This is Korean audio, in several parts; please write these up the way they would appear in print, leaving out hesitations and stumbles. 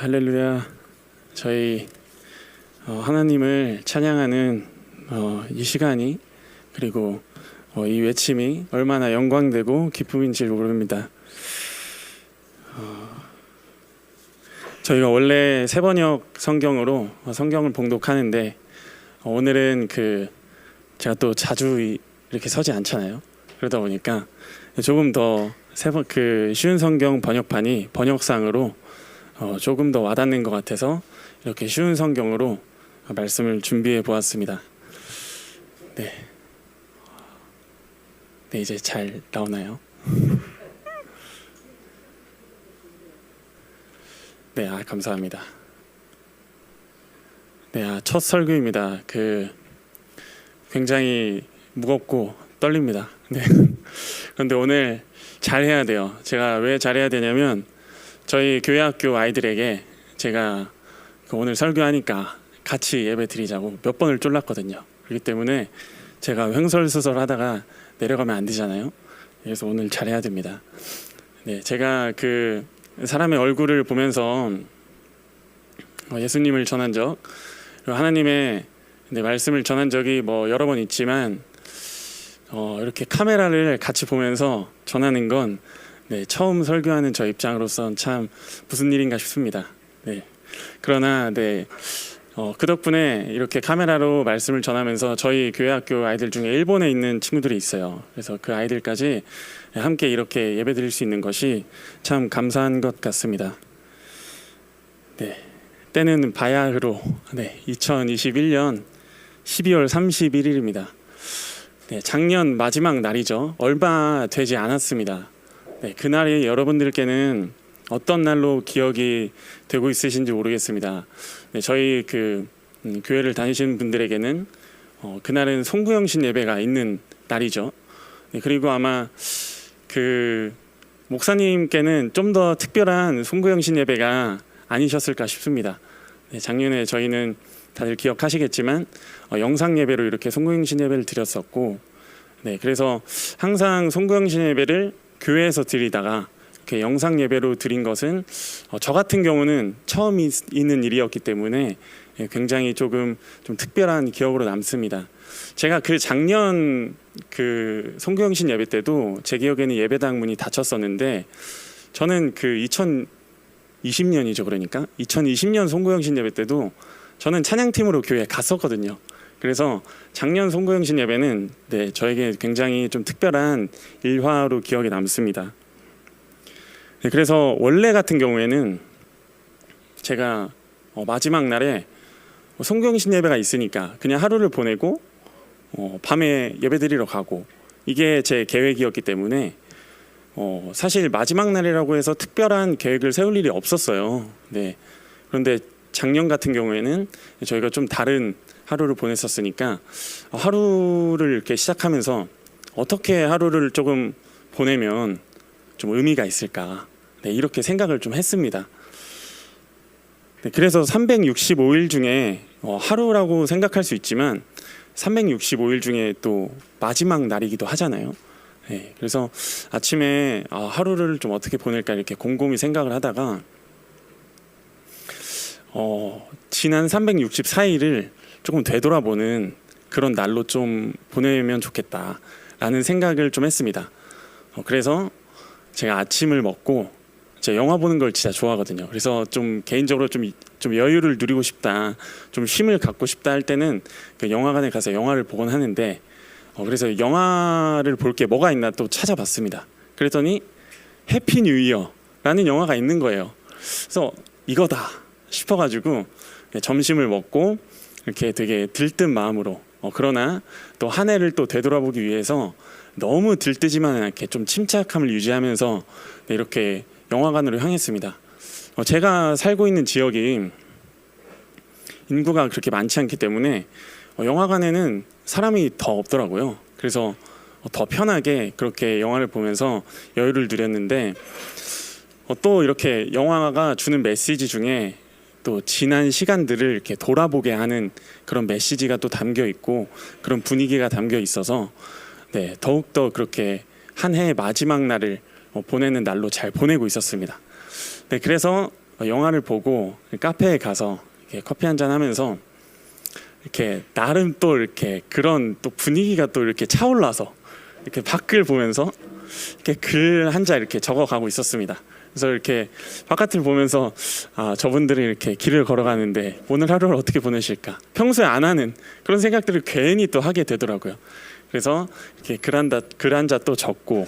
할렐루야. 저희 하나님을 찬양하는 이 시간이, 그리고 이 외침이 얼마나 영광되고 기쁨인지 모릅니다. 저희가 원래 세번역 성경으로 성경을 봉독하는데, 오늘은 제가 또 자주 이렇게 서지 않잖아요. 그러다 보니까 조금 더 쉬운 성경 번역판이 번역상으로 조금 더 와닿는 것 같아서 이렇게 쉬운 성경으로 말씀을 준비해 보았습니다. 네, 이제 잘 나오나요? 네, 감사합니다. 네, 첫 설교입니다. 굉장히 무겁고 떨립니다. 네. 그런데 오늘 잘해야 돼요. 제가 왜 잘해야 되냐면, 저희 교회학교 아이들에게 제가 오늘 설교하니까 같이 예배 드리자고 몇 번을 쫄랐거든요. 그렇기 때문에 제가 횡설수설 하다가 내려가면 안 되잖아요. 그래서 오늘 잘해야 됩니다. 네, 제가 사람의 얼굴을 보면서 예수님을 전한 적, 하나님의 말씀을 전한 적이 여러 번 있지만, 이렇게 카메라를 같이 보면서 전하는 건 처음 설교하는 저 입장으로선 참 무슨 일인가 싶습니다. 네. 그러나 그 덕분에 이렇게 카메라로 말씀을 전하면서 저희 교회학교 아이들 중에 일본에 있는 친구들이 있어요. 그래서 그 아이들까지 함께 이렇게 예배 드릴 수 있는 것이 참 감사한 것 같습니다. 네. 때는 바야흐로 2021년 12월 31일입니다. 네, 작년 마지막 날이죠. 얼마 되지 않았습니다. 네, 그날이 여러분들께는 어떤 날로 기억이 되고 있으신지 모르겠습니다. 네, 저희 교회를 다니시는 분들에게는 그날은 송구영신 예배가 있는 날이죠. 네, 그리고 아마 목사님께는 좀 더 특별한 송구영신 예배가 아니셨을까 싶습니다. 네, 작년에 저희는 다들 기억하시겠지만 영상 예배로 이렇게 송구영신 예배를 드렸었고, 네, 그래서 항상 송구영신 예배를 교회에서 드리다가 이렇게 영상 예배로 드린 것은 저 같은 경우는 처음 있는 일이었기 때문에 굉장히 좀 특별한 기억으로 남습니다. 제가 작년 송구영신 예배 때도 제 기억에는 예배당 문이 닫혔었는데, 저는 2020년이죠. 그러니까 2020년 송구영신 예배 때도 저는 찬양팀으로 교회에 갔었거든요. 그래서 작년 송구영신 예배는 저에게 굉장히 좀 특별한 일화로 기억에 남습니다. 네, 그래서 원래 같은 경우에는 제가 마지막 날에 송구영신 예배가 있으니까 그냥 하루를 보내고 밤에 예배 드리러 가고, 이게 제 계획이었기 때문에 사실 마지막 날이라고 해서 특별한 계획을 세울 일이 없었어요. 네. 그런데 작년 같은 경우에는 저희가 좀 다른 하루를 보냈었으니까 하루를 이렇게 시작하면서 어떻게 하루를 조금 보내면 좀 의미가 있을까, 이렇게 생각을 좀 했습니다. 네, 그래서 365일 중에 하루라고 생각할 수 있지만 365일 중에 또 마지막 날이기도 하잖아요. 네, 그래서 아침에 하루를 좀 어떻게 보낼까 이렇게 곰곰이 생각을 하다가 지난 364일을 조금 되돌아보는 그런 날로 좀 보내면 좋겠다라는 생각을 좀 했습니다. 그래서 제가 아침을 먹고, 제가 영화 보는 걸 진짜 좋아하거든요. 그래서 좀 개인적으로 좀 여유를 누리고 싶다, 좀 쉼을 갖고 싶다 할 때는 영화관에 가서 영화를 보곤 하는데, 그래서 영화를 볼 게 뭐가 있나 또 찾아봤습니다. 그랬더니 해피 뉴 이어라는 영화가 있는 거예요. 그래서 이거다 싶어가지고 점심을 먹고 이렇게 되게 들뜬 마음으로, 그러나 또 한 해를 또 되돌아보기 위해서 너무 들뜨지만 않게 좀 침착함을 유지하면서 이렇게 영화관으로 향했습니다. 제가 살고 있는 지역이 인구가 그렇게 많지 않기 때문에 영화관에는 사람이 더 없더라고요. 그래서 더 편하게 그렇게 영화를 보면서 여유를 누렸는데, 또 이렇게 영화가 주는 메시지 중에 또 지난 시간들을 이렇게 돌아보게 하는 그런 메시지가 또 담겨 있고, 그런 분위기가 담겨 있어서 더욱더 그렇게 한 해의 마지막 날을 보내는 날로 잘 보내고 있었습니다. 네, 그래서 영화를 보고 카페에 가서 이렇게 커피 한잔 하면서 이렇게 나름 또 이렇게 그런 또 분위기가 또 이렇게 차올라서 이렇게 밖을 보면서 이렇게 글 한자 이렇게 적어가고 있었습니다. 그래서 이렇게 바깥을 보면서 저분들이 이렇게 길을 걸어가는데 오늘 하루를 어떻게 보내실까? 평소에 안 하는 그런 생각들을 괜히 또 하게 되더라고요. 그래서 이렇게 글 한자 또 적고,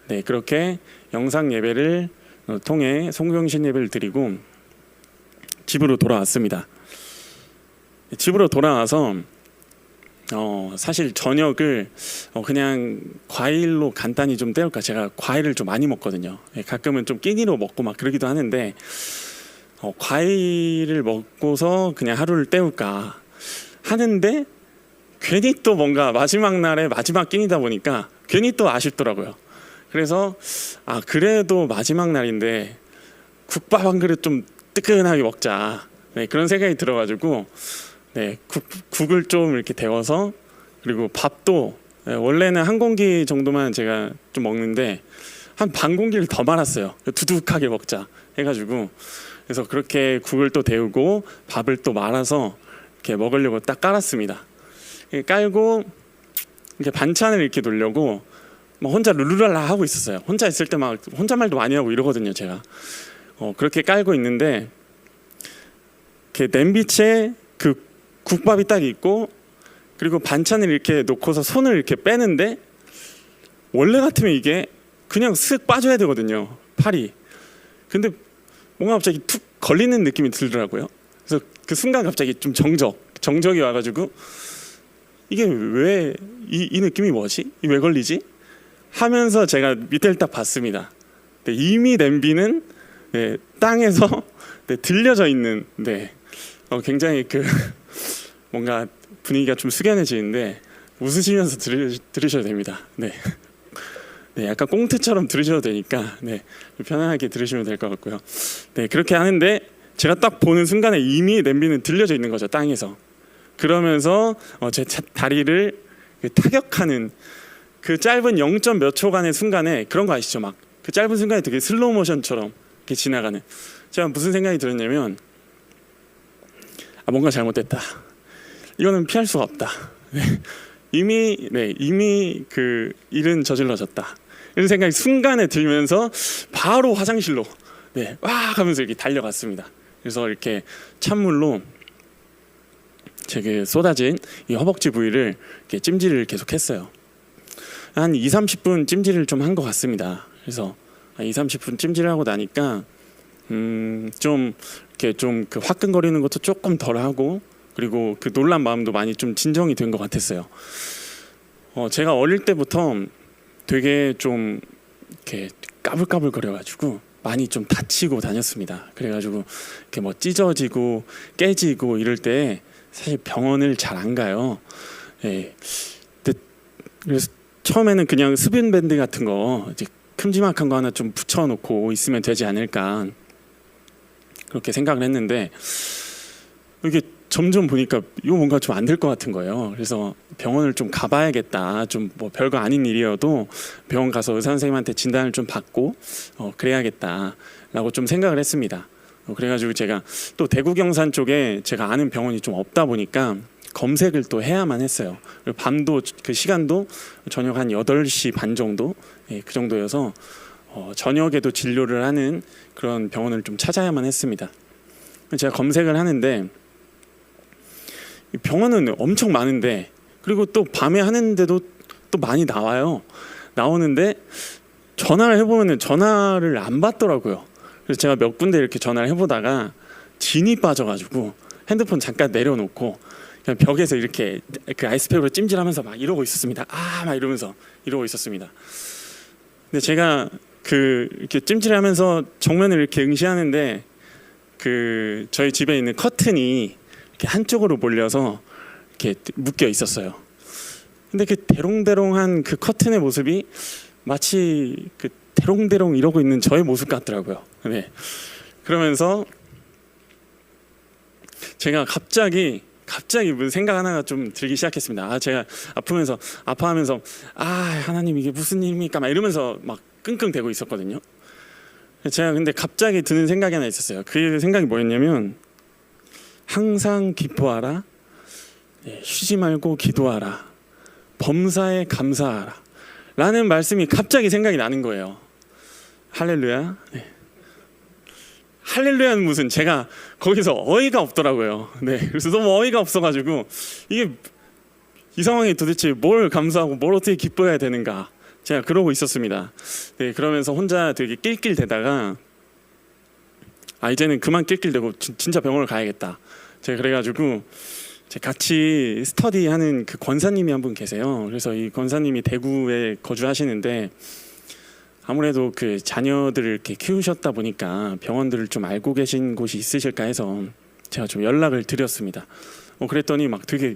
네, 그렇게 영상 예배를 통해 송병신 예배를 드리고 집으로 돌아왔습니다. 집으로 돌아와서 사실 저녁을 그냥 과일로 간단히 좀 때울까. 제가 과일을 좀 많이 먹거든요. 가끔은 좀 끼니로 먹고 막 그러기도 하는데 과일을 먹고서 그냥 하루를 때울까 하는데 괜히 또 뭔가 마지막 날에 마지막 끼니다 보니까 괜히 또 아쉽더라고요. 그래서 그래도 마지막 날인데 국밥 한 그릇 좀 뜨끈하게 먹자. 네, 그런 생각이 들어가지고 네, 국을 좀 이렇게 데워서, 그리고 밥도 원래는 한 공기 정도만 제가 좀 먹는데 한 반 공기를 더 말았어요. 두둑하게 먹자 해가지고. 그래서 그렇게 국을 또 데우고 밥을 또 말아서 이렇게 먹으려고 딱 깔았습니다. 깔고 이렇게 반찬을 이렇게 놓으려고 막 혼자 룰루랄라 하고 있었어요. 혼자 있을 때 막 혼잣말도 많이 하고 이러거든요, 제가. 그렇게 깔고 있는데 이렇게 냄비채 그 국밥이 딱 있고, 그리고 반찬을 이렇게 놓고서 손을 이렇게 빼는데 원래 같으면 이게 그냥 쓱 빠져야 되거든요, 팔이. 근데 뭔가 갑자기 툭 걸리는 느낌이 들더라고요. 그래서 그 순간 갑자기 좀 정적이 와가지고 이게 왜 이 느낌이 뭐지? 왜 걸리지? 하면서 제가 밑에를 딱 봤습니다. 네, 이미 냄비는 네, 땅에서 네, 들려져 있는, 네, 굉장히 그 뭔가 분위기가 좀 숙연해지는데 웃으시면서 들으셔도 됩니다. 네. 네, 약간 꽁트처럼 들으셔도 되니까 네, 편안하게 들으시면 될 것 같고요. 네, 그렇게 하는데 제가 딱 보는 순간에 이미 냄비는 들려져 있는 거죠, 땅에서. 그러면서 제 다리를 타격하는 그 짧은 0. 몇 초간의 순간에, 그런 거 아시죠? 막 그 짧은 순간에 되게 슬로우 모션처럼 이렇게 지나가는. 제가 무슨 생각이 들었냐면 뭔가 잘못됐다. 이거는 피할 수가 없다. 네. 이미 그 일은 저질러졌다. 이런 생각이 순간에 들면서 바로 화장실로 네, 와 하면서 이렇게 달려갔습니다. 그래서 이렇게 찬물로 제게 쏟아진 이 허벅지 부위를 이렇게 찜질을 계속했어요. 한 2-30분 찜질을 좀 한 것 같습니다. 그래서 2-30분 찜질을 하고 나니까 좀 이렇게 좀 그 화끈거리는 것도 조금 덜하고, 그리고 그 놀란 마음도 많이 좀 진정이 된 것 같았어요. 제가 어릴 때부터 되게 좀 이렇게 까불까불거려가지고 많이 좀 다치고 다녔습니다. 그래가지고 이렇게 뭐 찢어지고 깨지고 이럴 때 사실 병원을 잘 안 가요. 예. 그래서 처음에는 그냥 수분 밴드 같은 거 이제 큼지막한 거 하나 좀 붙여놓고 있으면 되지 않을까 그렇게 생각을 했는데, 이게 점점 보니까 이거 뭔가 좀 안 될 것 같은 거예요. 그래서 병원을 좀 가봐야겠다. 좀 뭐 별거 아닌 일이어도 병원 가서 의사 선생님한테 진단을 좀 받고 그래야겠다라고 좀 생각을 했습니다. 그래가지고 제가 또 대구 경산 쪽에 제가 아는 병원이 좀 없다 보니까 검색을 또 해야만 했어요. 그리고 밤도 그 시간도 저녁 한 8시 반 정도, 예, 그 정도여서 저녁에도 진료를 하는 그런 병원을 좀 찾아야만 했습니다. 제가 검색을 하는데 병원은 엄청 많은데, 그리고 또 밤에 하는데도 또 많이 나오는데 전화를 해보면 전화를 안 받더라고요. 그래서 제가 몇 군데 이렇게 전화를 해보다가 진이 빠져가지고 핸드폰 잠깐 내려놓고 그냥 벽에서 이렇게 그 아이스팩으로 찜질하면서 막 이러고 있었습니다. 막 이러면서 이러고 있었습니다. 근데 제가 그 이렇게 찜질하면서 정면을 이렇게 응시하는데 그 저희 집에 있는 커튼이 이렇게 한쪽으로 몰려서 이렇게 묶여 있었어요. 근데 그 대롱대롱한 그 커튼의 모습이 마치 그 대롱대롱 이러고 있는 저의 모습 같더라고요. 네. 그러면서 제가 갑자기 무슨 생각 하나가 좀 들기 시작했습니다. 제가 아파하면서 하나님 이게 무슨 일입니까? 막 이러면서 막 끙끙대고 있었거든요. 제가 근데 갑자기 드는 생각이 하나 있었어요. 그 생각이 뭐였냐면 항상 기뻐하라, 쉬지 말고 기도하라, 범사에 감사하라 라는 말씀이 갑자기 생각이 나는 거예요. 할렐루야. 네. 할렐루야는 무슨, 제가 거기서 어이가 없더라고요. 네, 그래서 너무 어이가 없어가지고 이게 이 상황에 도대체 뭘 감사하고 뭘 어떻게 기뻐해야 되는가, 제가 그러고 있었습니다. 네, 그러면서 혼자 되게 낄낄대다가 이제는 그만 낄낄대고 진짜 병원을 가야겠다. 제가 그래가지고 같이 스터디하는 그 권사님이 한 분 계세요. 그래서 이 권사님이 대구에 거주하시는데 아무래도 그 자녀들을 이렇게 키우셨다 보니까 병원들을 좀 알고 계신 곳이 있으실까 해서 제가 좀 연락을 드렸습니다. 그랬더니 막 되게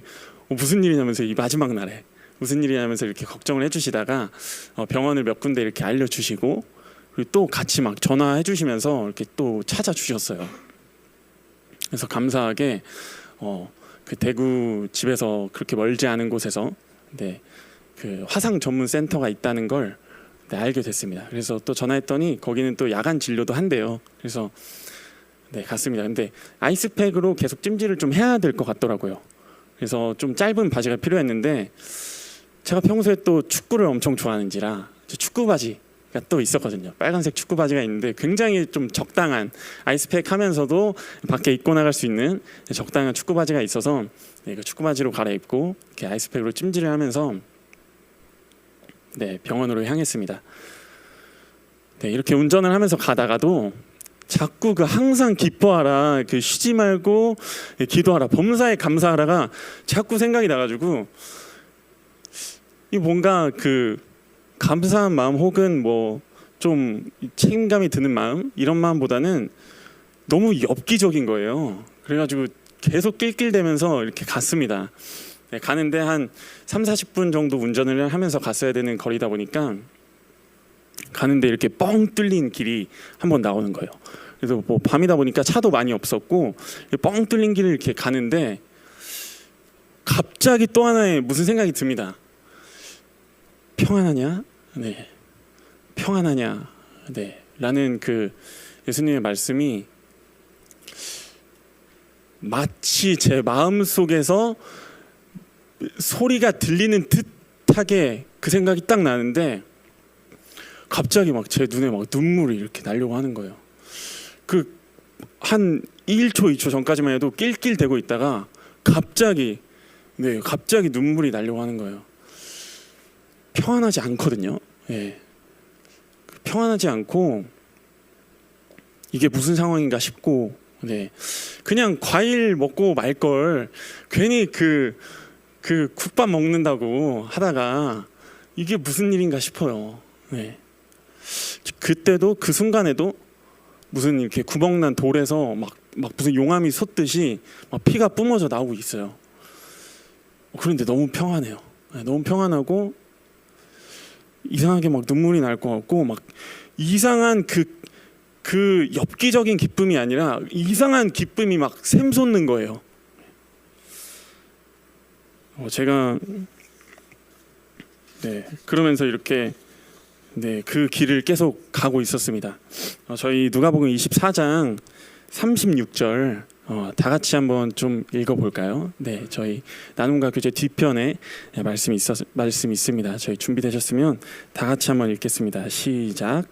무슨 일이냐면서, 이 마지막 날에 무슨 일이냐면서 이렇게 걱정을 해주시다가 병원을 몇 군데 이렇게 알려주시고, 그리고 또 같이 막 전화해 주시면서 이렇게 또 찾아주셨어요. 그래서 감사하게 그 대구 집에서 그렇게 멀지 않은 곳에서 그 화상 전문 센터가 있다는 걸 알게 됐습니다. 그래서 또 전화했더니 거기는 또 야간 진료도 한대요. 그래서 갔습니다. 근데 아이스팩으로 계속 찜질을 좀 해야 될 것 같더라고요. 그래서 좀 짧은 바지가 필요했는데 제가 평소에 또 축구를 엄청 좋아하는지라 축구 바지가 또 있었거든요. 빨간색 축구 바지가 있는데 굉장히 좀 적당한, 아이스팩 하면서도 밖에 입고 나갈 수 있는 적당한 축구 바지가 있어서 그 축구 바지로 갈아입고 이렇게 아이스팩으로 찜질을 하면서 병원으로 향했습니다. 이렇게 운전을 하면서 가다가도 자꾸 그 항상 기뻐하라, 그 쉬지 말고 기도하라, 범사에 감사하라가 자꾸 생각이 나가지고, 이 뭔가 그 감사한 마음 혹은 뭐 좀 책임감이 드는 마음, 이런 마음보다는 너무 엽기적인 거예요. 그래가지고 계속 낄낄대면서 이렇게 갔습니다. 가는데 한 30-40분 정도 운전을 하면서 갔어야 되는 거리다 보니까 가는데 이렇게 뻥 뚫린 길이 한번 나오는 거예요. 그래서 뭐 밤이다 보니까 차도 많이 없었고 뻥 뚫린 길을 이렇게 가는데 갑자기 또 하나의 무슨 생각이 듭니다. 평안하냐? 네. 평안하냐? 네. 라는 그 예수님의 말씀이 마치 제 마음 속에서 소리가 들리는 듯하게 그 생각이 딱 나는데 갑자기 막 제 눈에 막 눈물이 이렇게 나려고 하는 거예요. 그 한 1초, 2초 전까지만 해도 낄낄대고 있다가 갑자기 눈물이 나려고 하는 거예요. 평안하지 않거든요. 평안하지 않고 이게 무슨 상황인가 싶고, 그냥 과일 먹고 말 걸 괜히 그 국밥 먹는다고 하다가 이게 무슨 일인가 싶어요. 그때도 그 순간에도 무슨 이렇게 구멍난 돌에서 막 무슨 용암이 솟듯이 막 피가 뿜어져 나오고 있어요. 그런데 너무 평안해요. 너무 평안하고 이상하게 막 눈물이 날 것 같고, 막 이상한 그 엽기적인 기쁨이 아니라 이상한 기쁨이 막 샘솟는 거예요. 제가 그러면서 이렇게 그 길을 계속 가고 있었습니다. 저희 누가복음 24장 36절 다 같이 한번 좀 읽어볼까요? 저희 나눔과 교제 뒤편에 말씀이 있습니다. 저희 준비되셨으면 다 같이 한번 읽겠습니다. 시작.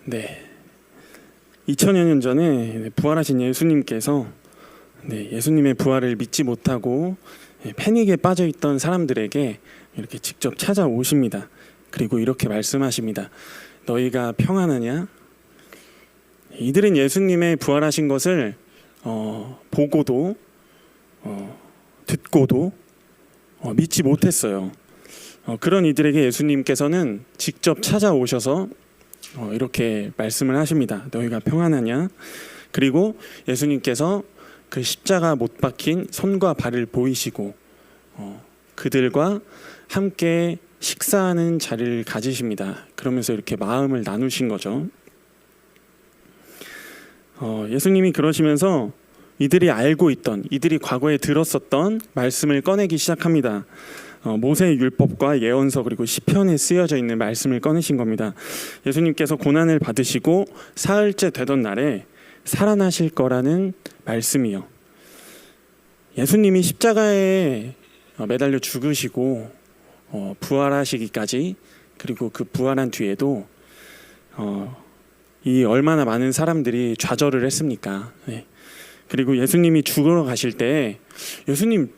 네, 2000여 년 전에 부활하신 예수님께서 예수님의 부활을 믿지 못하고 패닉에 빠져있던 사람들에게 이렇게 직접 찾아오십니다. 그리고 이렇게 말씀하십니다. 너희가 평안하냐? 이들은 예수님의 부활하신 것을 보고도 듣고도 믿지 못했어요. 그런 이들에게 예수님께서는 직접 찾아오셔서 이렇게 말씀을 하십니다. 너희가 평안하냐? 그리고 예수님께서 그 십자가 못 박힌 손과 발을 보이시고 그들과 함께 식사하는 자리를 가지십니다. 그러면서 이렇게 마음을 나누신 거죠. 예수님이 그러시면서 이들이 알고 있던, 이들이 과거에 들었었던 말씀을 꺼내기 시작합니다. 모세의 율법과 예언서 그리고 시편에 쓰여져 있는 말씀을 꺼내신 겁니다. 예수님께서 고난을 받으시고 사흘째 되던 날에 살아나실 거라는 말씀이요. 예수님이 십자가에 매달려 죽으시고 부활하시기까지, 그리고 그 부활한 뒤에도 이 얼마나 많은 사람들이 좌절을 했습니까? 네. 그리고 예수님이 죽으러 가실 때, 예수님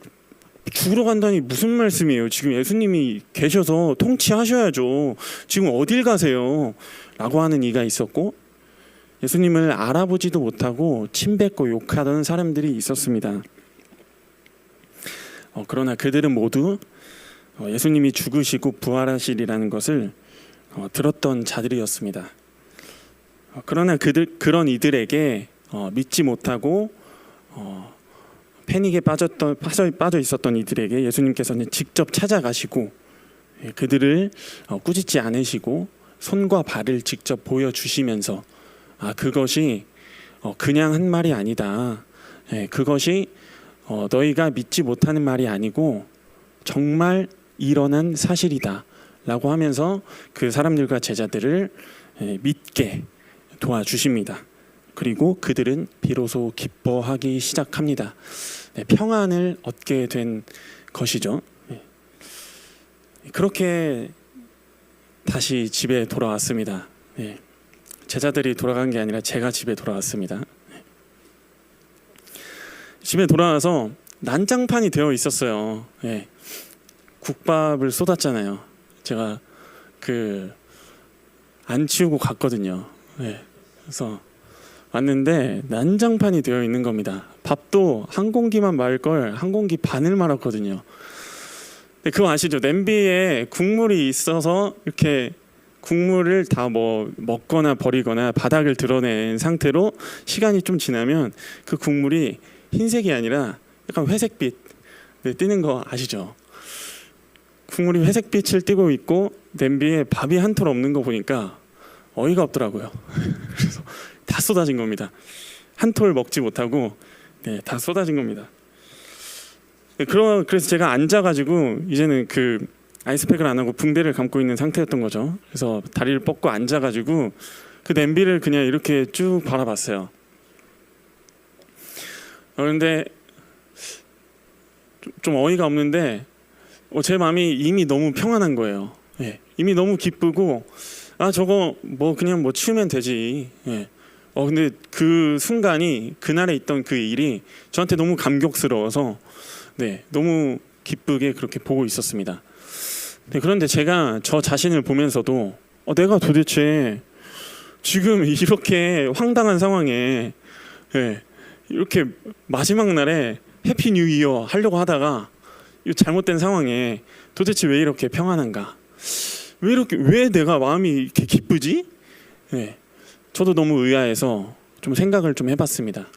죽으러 간다니 무슨 말씀이에요? 지금 예수님이 계셔서 통치하셔야죠. 지금 어딜 가세요? 라고 하는 이가 있었고, 예수님을 알아보지도 못하고 침뱉고 욕하던 사람들이 있었습니다. 그러나 그들은 모두 예수님이 죽으시고 부활하시리라는 것을 들었던 자들이었습니다. 그러나 그런 이들에게 믿지 못하고 패닉에 빠져 있었던 이들에게 예수님께서는 직접 찾아가시고 그들을 꾸짖지 않으시고 손과 발을 직접 보여주시면서 그것이 그냥 한 말이 아니다. 그것이 너희가 믿지 못하는 말이 아니고 정말 일어난 사실이다 라고 하면서 그 사람들과 제자들을 믿게 도와주십니다. 그리고 그들은 비로소 기뻐하기 시작합니다. 평안을 얻게 된 것이죠. 그렇게 다시 집에 돌아왔습니다. 제자들이 돌아간 게 아니라 제가 집에 돌아왔습니다. 집에 돌아와서 난장판이 되어 있었어요. 국밥을 쏟았잖아요. 제가 안 치우고 갔거든요. 그래서 왔는데 난장판이 되어 있는 겁니다. 밥도 한 공기만 말 걸 한 공기 반을 말았거든요. 그거 아시죠? 냄비에 국물이 있어서 이렇게 국물을 다 먹거나 버리거나 바닥을 드러낸 상태로 시간이 좀 지나면 그 국물이 흰색이 아니라 약간 회색빛 띄는 거 아시죠? 국물이 회색빛을 띠고 있고 냄비에 밥이 한 톨 없는 거 보니까 어이가 없더라고요. 그래서 다 쏟아진 겁니다. 한 톨 먹지 못하고 다 쏟아진 겁니다. 그래서 제가 앉아가지고 이제는 그 아이스팩을 안 하고 붕대를 감고 있는 상태였던 거죠. 그래서 다리를 뻗고 앉아가지고 그 냄비를 그냥 이렇게 쭉 바라봤어요. 그런데 좀 어이가 없는데 제 마음이 이미 너무 평안한 거예요. 이미 너무 기쁘고 저거 그냥 치우면 되지. 근데 그 순간이, 그날에 있던 그 일이 저한테 너무 감격스러워서 너무 기쁘게 그렇게 보고 있었습니다. 그런데 제가 저 자신을 보면서도 내가 도대체 지금 이렇게 황당한 상황에 이렇게 마지막 날에 해피 뉴 이어 하려고 하다가 이 잘못된 상황에 도대체 왜 이렇게 평안한가? 왜 내가 마음이 이렇게 기쁘지? 저도 너무 의아해서 좀 생각을 좀 해봤습니다.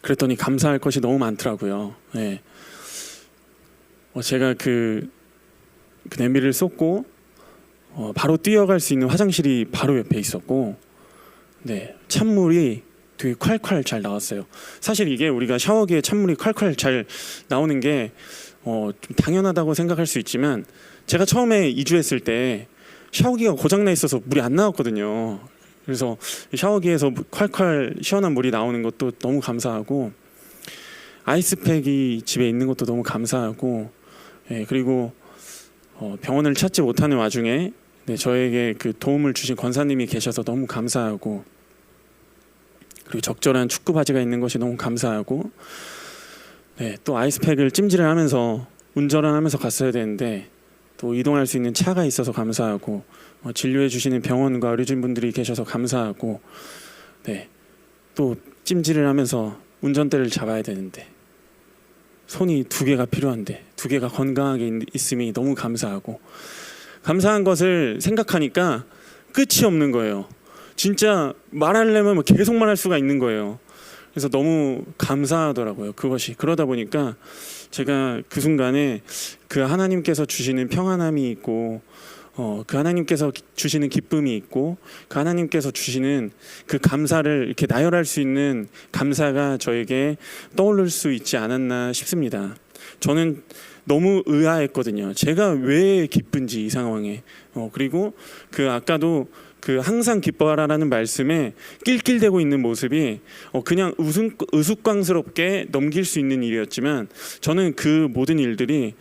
그랬더니 감사할 것이 너무 많더라고요. 제가 그 냄비를 쏟고 바로 뛰어갈 수 있는 화장실이 바로 옆에 있었고, 찬물이 되게 콸콸 잘 나왔어요. 사실 이게 우리가 샤워기에 찬물이 콸콸 잘 나오는 게 좀 당연하다고 생각할 수 있지만, 제가 처음에 이주했을 때 샤워기가 고장나 있어서 물이 안 나왔거든요. 그래서 샤워기에서 콸콸 시원한 물이 나오는 것도 너무 감사하고, 아이스팩이 집에 있는 것도 너무 감사하고, 그리고 병원을 찾지 못하는 와중에 저에게 그 도움을 주신 권사님이 계셔서 너무 감사하고, 그리고 적절한 축구 바지가 있는 것이 너무 감사하고, 또 아이스팩을 찜질을 하면서 운전을 하면서 갔어야 되는데 또 이동할 수 있는 차가 있어서 감사하고, 진료해 주시는 병원과 의료진분들이 계셔서 감사하고, 또 찜질을 하면서 운전대를 잡아야 되는데 손이 2개가 필요한데 2개가 건강하게 있음이 너무 감사하고, 감사한 것을 생각하니까 끝이 없는 거예요. 진짜 말하려면 계속 말할 수가 있는 거예요. 그래서 너무 감사하더라고요, 그것이. 그러다 보니까 제가 그 순간에 그 하나님께서 주시는 평안함이 있고 그 하나님께서 주시는 기쁨이 있고 그 하나님께서 주시는 그 감사를 이렇게 나열할 수 있는 감사가 저에게 떠오를 수 있지 않았나 싶습니다. 저는 너무 의아했거든요. 제가 왜 기쁜지 이 상황에. 그리고 그 아까도 그 항상 기뻐하라라는 말씀에 낄낄대고 있는 모습이 그냥 우스꽝스럽게 넘길 수 있는 일이었지만 저는 그 모든 일들이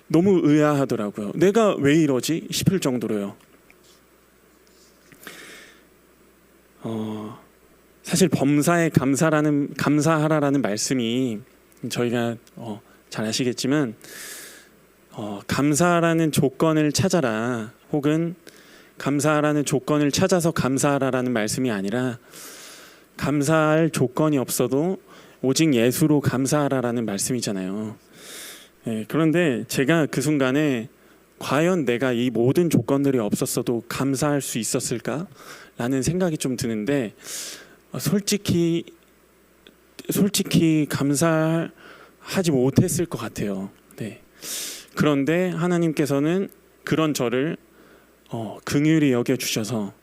너무 의아하더라고요. 내가 왜 이러지 싶을 정도로요. 사실 범사에 감사하라라는 말씀이 저희가 잘 아시겠지만 감사라는 조건을 찾아라 혹은 감사라는 조건을 찾아서 감사하라라는 말씀이 아니라 감사할 조건이 없어도 오직 예수로 감사하라라는 말씀이잖아요. 그런데 제가 그 순간에 과연 내가 이 모든 조건들이 없었어도 감사할 수 있었을까라는 생각이 좀 드는데 솔직히 감사하지 못했을 것 같아요. 네. 그런데 하나님께서는 그런 저를 긍휼히 여겨주셔서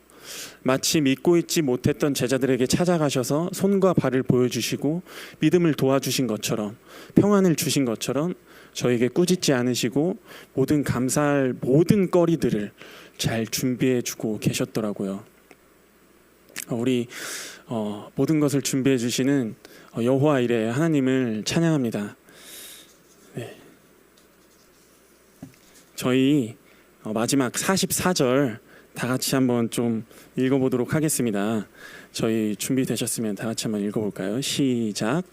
마치 믿고 있지 못했던 제자들에게 찾아가셔서 손과 발을 보여주시고 믿음을 도와주신 것처럼 평안을 주신 것처럼 저에게 꾸짖지 않으시고 모든 감사할 모든 거리들을 잘 준비해주고 계셨더라고요. 우리 모든 것을 준비해 주시는 여호와 이레 하나님을 찬양합니다. 네. 저희 마지막 44절 다 같이 한번 좀 읽어보도록 하겠습니다. 저희 준비되셨으면 다 같이 한번 읽어볼까요? 시작.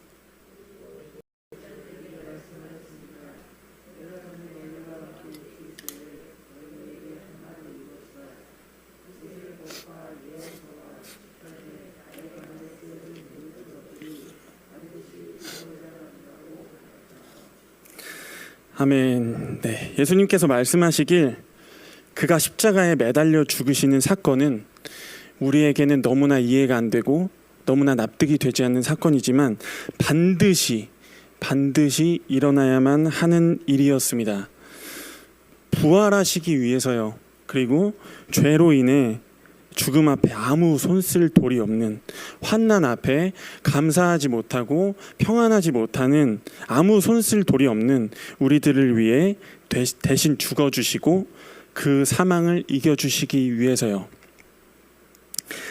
아멘. 네, 예수님께서 말씀하시길 그가 십자가에 매달려 죽으시는 사건은 우리에게는 너무나 이해가 안 되고 너무나 납득이 되지 않는 사건이지만 반드시 일어나야만 하는 일이었습니다. 부활하시기 위해서요. 그리고 죄로 인해 죽음 앞에 아무 손쓸 돌이 없는 환난 앞에 감사하지 못하고 평안하지 못하는 아무 손쓸 돌이 없는 우리들을 위해 대신 죽어주시고 그 사망을 이겨주시기 위해서요.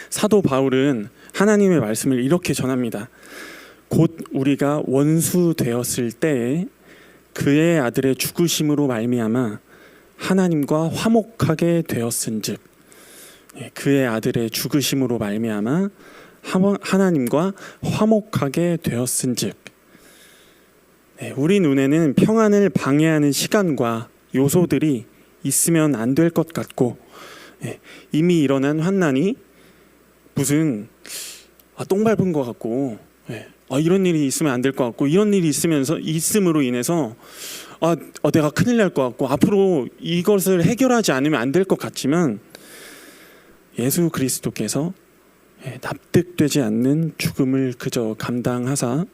사도 바울은 하나님의 말씀을 이렇게 전합니다. 곧 우리가 원수 되었을 때에 그의 아들의 죽으심으로 말미암아 하나님과 화목하게 되었은즉, 그의 아들의 죽으심으로 말미암아 하나님과 화목하게 되었은즉, 우리 눈에는 평안을 방해하는 시간과 요소들이 있으면 안 될 것 같고, 이미 일어난 환난이 무슨 똥 밟은 것 같고, 이런 일이 있으면 안 될 것 같고, 이런 일이 있음으로 인해서 내가 큰일 날 것 같고 앞으로 이것을 해결하지 않으면 안 될 것 같지만, 예수 그리스도께서 납득되지 않는 죽음을 그저 감당하사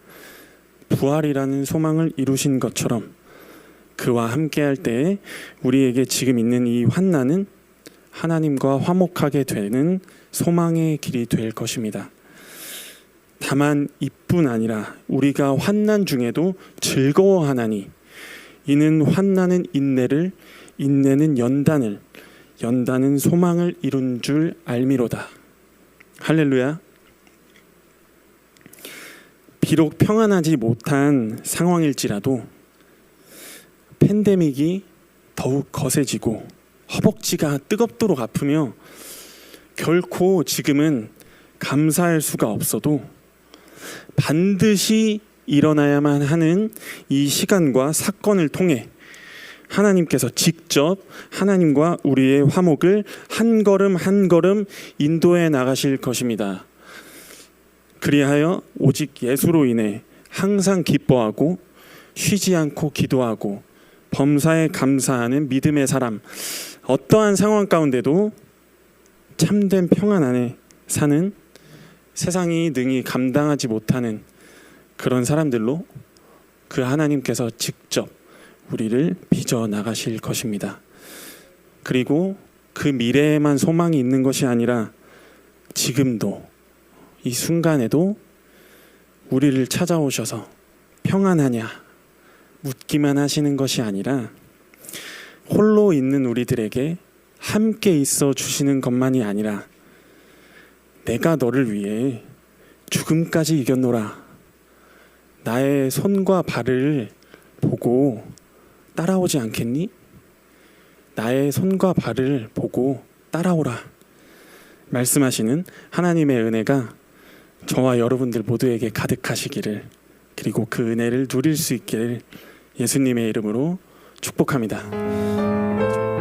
부활이라는 소망을 이루신 것처럼 그와 함께할 때에 우리에게 지금 있는 이 환난은 하나님과 화목하게 되는 소망의 길이 될 것입니다. 다만 이뿐 아니라 우리가 환난 중에도 즐거워하나니 이는 환난은 인내를, 인내는 연단을, 연단은 소망을 이룬 줄 알미로다. 할렐루야. 비록 평안하지 못한 상황일지라도 팬데믹이 더욱 거세지고 허벅지가 뜨겁도록 아프며 결코 지금은 감사할 수가 없어도 반드시 일어나야만 하는 이 시간과 사건을 통해 하나님께서 직접 하나님과 우리의 화목을 한 걸음 한 걸음 인도해 나가실 것입니다. 그리하여 오직 예수로 인해 항상 기뻐하고 쉬지 않고 기도하고 범사에 감사하는 믿음의 사람, 어떠한 상황 가운데도 참된 평안 안에 사는 세상이 능히 감당하지 못하는 그런 사람들로 그 하나님께서 직접 우리를 빚어 나가실 것입니다. 그리고 그 미래에만 소망이 있는 것이 아니라 지금도 이 순간에도 우리를 찾아오셔서 평안하냐 묻기만 하시는 것이 아니라 홀로 있는 우리들에게 함께 있어 주시는 것만이 아니라 내가 너를 위해 죽음까지 이겼노라. 나의 손과 발을 보고 따라오지 않겠니? 나의 손과 발을 보고 따라오라. 말씀하시는 하나님의 은혜가 저와 여러분들 모두에게 가득하시기를, 그리고 그 은혜를 누릴 수 있기를 예수님의 이름으로 축복합니다.